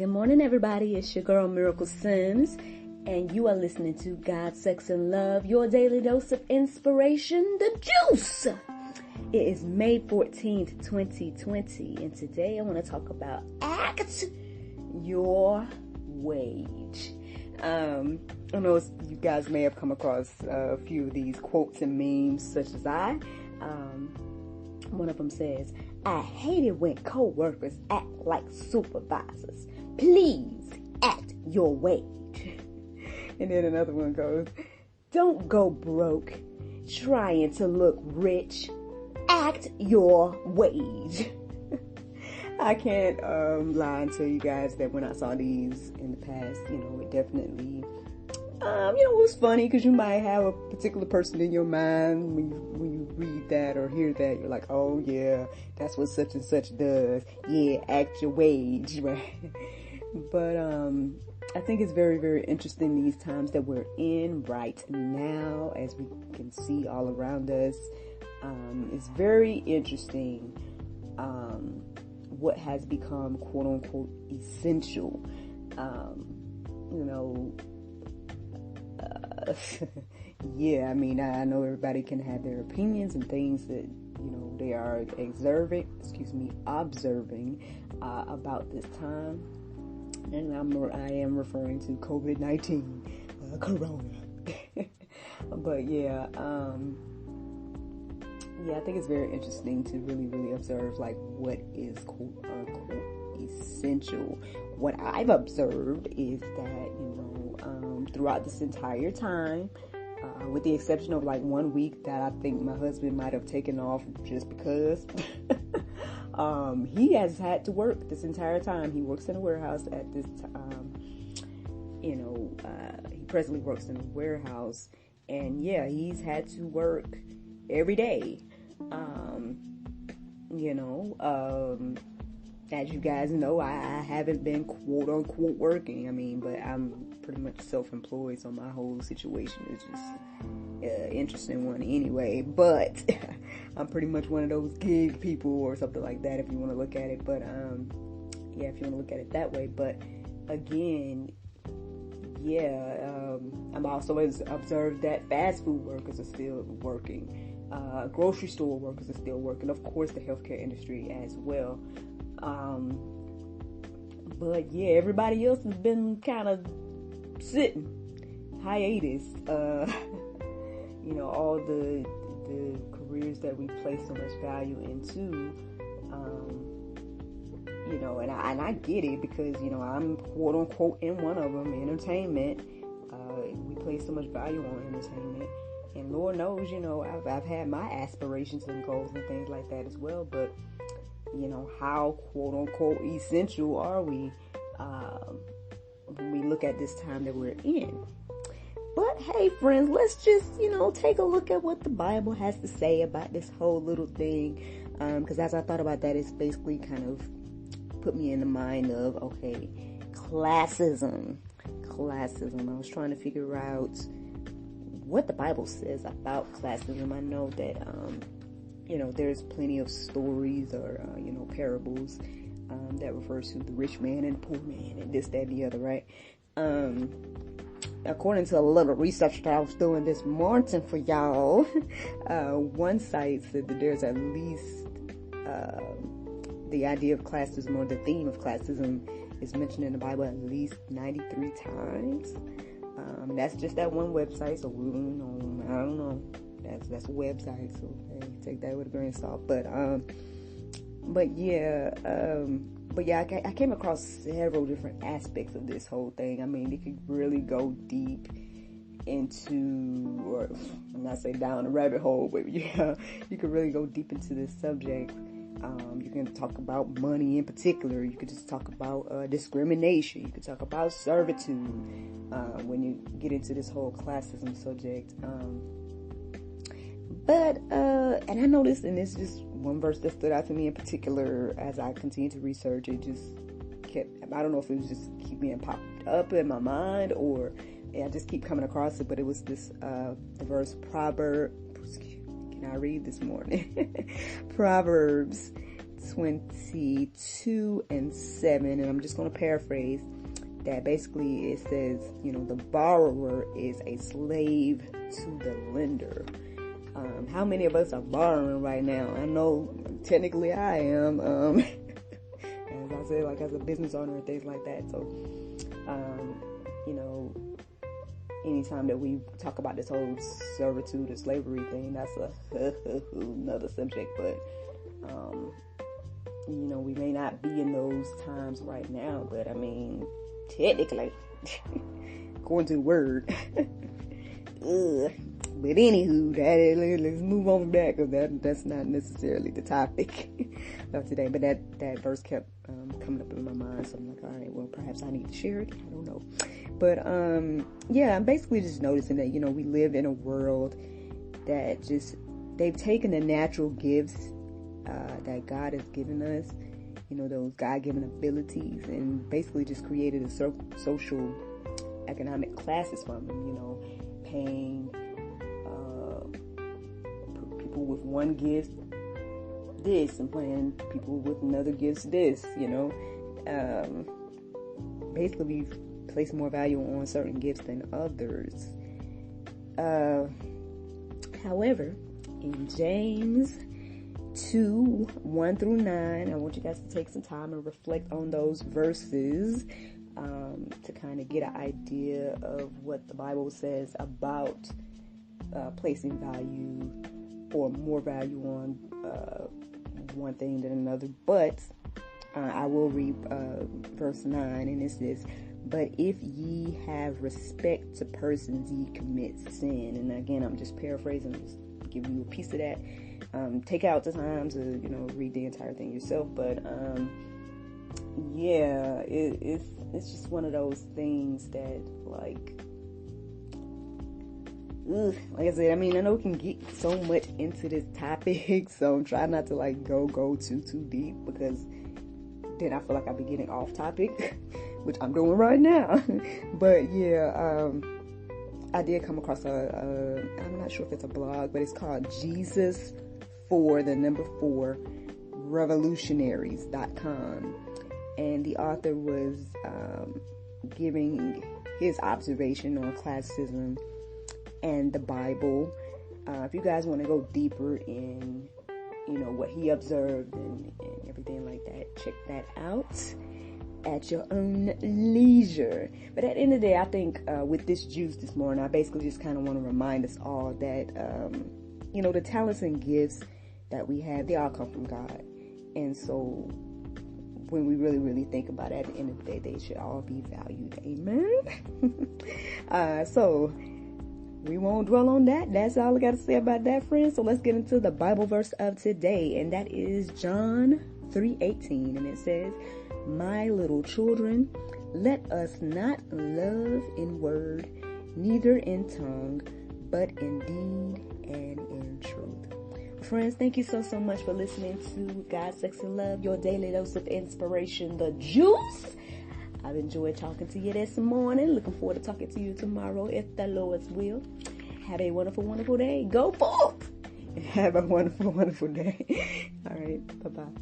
Good morning, everybody. It's your girl, Miracle Sims, and you are listening to God, Sex, and Love, your daily dose of inspiration, the juice. It is May 14th, 2020, and today I want to talk about act your wage. I know you guys may have come across a few of these quotes and memes, such as one of them says, I hate it when co-workers act like supervisors. Please act your wage. And then another one goes, don't go broke trying to look rich. Act your wage. I can't lie and tell you guys that when I saw these in the past, it definitely, it was funny because you might have a particular person in your mind when you read that or hear that. You're like, oh yeah, that's what such and such does. Yeah, act your wage, right? But I think it's very, very interesting these times that we're in right now, as we can see all around us. It's very interesting what has become quote unquote essential. Yeah, I mean, I know everybody can have their opinions and things that, they are observing about this time. And I am referring to COVID-19, Corona. But yeah, I think it's very interesting to really, really observe like what is quote unquote essential. What I've observed is that, throughout this entire time, with the exception of like 1 week that I think my husband might have taken off just because, he has had to work this entire time. He works in a warehouse at this time. He presently works in a warehouse, and yeah, he's had to work every day. As you guys know, I haven't been quote unquote working. I mean, but I'm pretty much self-employed, so my whole situation is just an interesting one anyway. But I'm pretty much one of those gig people or something like that, if you want to look at it. But if you want to look at it that way. But again, I'm also observed that fast food workers are still working. Grocery store workers are still working. Of course, the healthcare industry as well. But yeah, everybody else has been kind of sitting, hiatus. All the careers that we place so much value into, and I get it because, I'm quote unquote in one of them, entertainment. We place so much value on entertainment, and Lord knows, I've had my aspirations and goals and things like that as well, but how quote unquote essential are we when we look at this time that we're in? But hey friends, let's just take a look at what the Bible has to say about this whole little thing, because as I thought about that, it's basically kind of put me in the mind of, okay, classism. I was trying to figure out what the Bible says about classism. I know that there's plenty of stories or, parables that refers to the rich man and the poor man and this, that, and the other, right? According to a little research that I was doing this morning for y'all, one site said that there's at least the idea of classism or the theme of classism is mentioned in the Bible at least 93 times. That's just that one website, so I don't know. That's a website, so hey, take that with a grain of salt. But I came across several different aspects of this whole thing. I mean, it could really go deep into, or I'm not saying down a rabbit hole, but yeah, you could really go deep into this subject. You can talk about money in particular. You could just talk about discrimination. You could talk about servitude when you get into this whole classism subject. And I noticed, and it's just one verse that stood out to me in particular as I continued to research. It just kept, I don't know if it was just keep being popped up in my mind or I just keep coming across it, but it was this, the verse Proverbs, can I read this morning? Proverbs 22 and 7, and I'm just going to paraphrase that. Basically, it says, the borrower is a slave to the lender. How many of us are borrowing right now? I know technically I am, as I said, like as a business owner and things like that. So, anytime that we talk about this whole servitude or slavery thing, that's another subject. But, we may not be in those times right now, but I mean, technically, according to the word. But anywho, let's move on back, because that's not necessarily the topic of today. But that verse kept coming up in my mind, so I'm like, all right, well, perhaps I need to share it. I don't know. But I'm basically just noticing that we live in a world that they've taken the natural gifts that God has given us, those God-given abilities, and basically just created a social economic classes from them. Paying people with one gift this, and paying people with another gifts this. Basically we've placed more value on certain gifts than others. However, in James 2:1-9, I want you guys to take some time and reflect on those verses to kind of get an idea of what the Bible says about placing value or more value on one thing than another. But I will read verse 9, and it says, "But if ye have respect to persons, ye commit sin." And again, I'm just paraphrasing, just giving you a piece of that. Take out the time to read the entire thing yourself. But it's just one of those things that like I said, I mean, I know we can get so much into this topic, so I'm trying not to like go too deep, because then I feel like I'll be getting off topic, which I'm doing right now. But I did come across I'm not sure if it's a blog, but it's called Jesus 4 Revolutionaries.com, and the author was giving his observation on classism and the Bible. If you guys want to go deeper in what he observed and everything like that, check that out at your own leisure. But at the end of the day, I think with this juice this morning, I basically just kind of want to remind us all that the talents and gifts that we have, they all come from God. And so when we really, really think about it, at the end of the day, they should all be valued. Amen. So we won't dwell on that. That's all I got to say about that, friends. So let's get into the Bible verse of today, and that is John 3:18, and it says, "My little children, let us not love in word, neither in tongue, but in deed and in truth." Friends, thank you so much for listening to God, Sex, and Love, your daily dose of inspiration, the juice. I've enjoyed talking to you this morning. Looking forward to talking to you tomorrow, if the Lord's will. Have a wonderful, wonderful day. Go forth and have a wonderful, wonderful day. All right. Bye-bye.